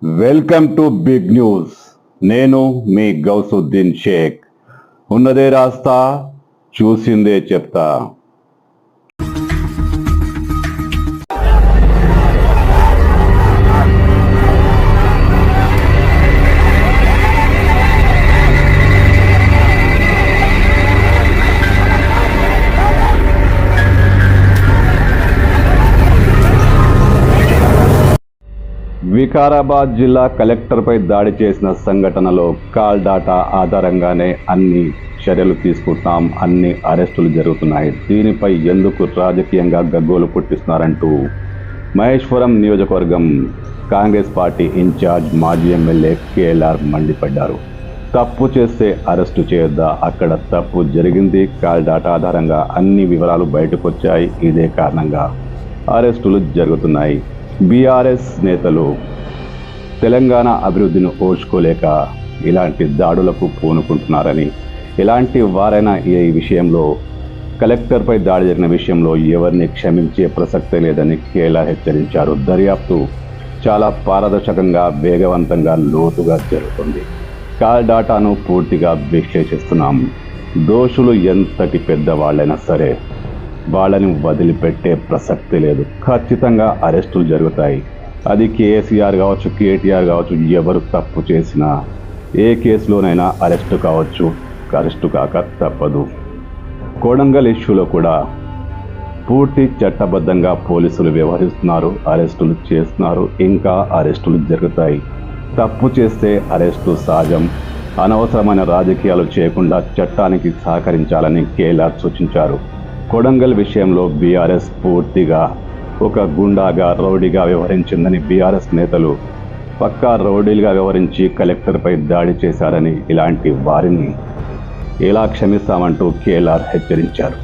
Welcome to big news. నేను మీ గౌసుద్దీన్ షేక్. ఉన్నదే రాస్తా, చూసిందే చెప్తా. వికారాబాద్ జిల్లా కలెక్టర్పై దాడి చేసిన సంఘటనలో కాల్ డాటా ఆధారంగానే అన్ని చర్యలు తీసుకుంటాం, అన్ని అరెస్టులు జరుగుతున్నాయి. దీనిపై ఎందుకు రాజకీయంగా గగ్గోలు పుట్టిస్తున్నారంటూ మహేశ్వరం నియోజకవర్గం కాంగ్రెస్ పార్టీ ఇన్ఛార్జ్ మాజీ ఎమ్మెల్యే కేఎల్ఆర్ మండిపడ్డారు. తప్పు చేస్తే అరెస్టు చేయొద్దా? అక్కడ తప్పు జరిగింది. కాల్ డాటా ఆధారంగా అన్ని వివరాలు బయటకు వచ్చాయి. ఇదే కారణంగా అరెస్టులు జరుగుతున్నాయి. బీఆర్ఎస్ నేతలు తెలంగాణ అభివృద్ధిని ఓర్చుకోలేక ఇలాంటి దాడులకు పూనుకుంటున్నారని, ఇలాంటి వారైనా ఈ విషయంలో కలెక్టర్పై దాడి జరిగిన విషయంలో ఎవరిని క్షమించే ప్రసక్తే లేదని కేఎల్ఆర్ హెచ్చరించారు. దర్యాప్తు చాలా పారదర్శకంగా, వేగవంతంగా, లోతుగా జరుగుతుంది. కాల్ డాటాను పూర్తిగా విశ్లేషిస్తున్నాం. దోషులు ఎంతటి పెద్దవాళ్ళైనా సరే వాళ్ళని వదిలిపెట్టే ప్రసక్తి లేదు. ఖచ్చితంగా అరెస్టులు జరుగుతాయి. అది కేసీఆర్ కావచ్చు, కేటీఆర్ కావచ్చు, ఎవరు తప్పు చేసినా ఏ కేసులోనైనా అరెస్టు కావచ్చు, అరెస్టు కాక తప్పదు. కొడంగల్ ఇష్యూలో కూడా పూర్తి చట్టబద్ధంగా పోలీసులు వ్యవహరిస్తున్నారు, అరెస్టులు చేస్తున్నారు, ఇంకా అరెస్టులు జరుగుతాయి. తప్పు చేస్తే అరెస్టు సహజం. అనవసరమైన రాజకీయాలు చేయకుండా చట్టానికి సహకరించాలని కేఎల్ఆర్ సూచించారు. కొడంగల్ విషయంలో బీఆర్ఎస్ పూర్తిగా ఒక గుండాగా, రౌడీగా వ్యవహరించిందని, బీఆర్ఎస్ నేతలు పక్కా రౌడీలుగా వ్యవహరించి కలెక్టర్పై దాడి చేశారని, ఇలాంటి వారిని ఎలా క్షమిస్తామంటూ కేఎల్ఆర్ హెచ్చరించారు.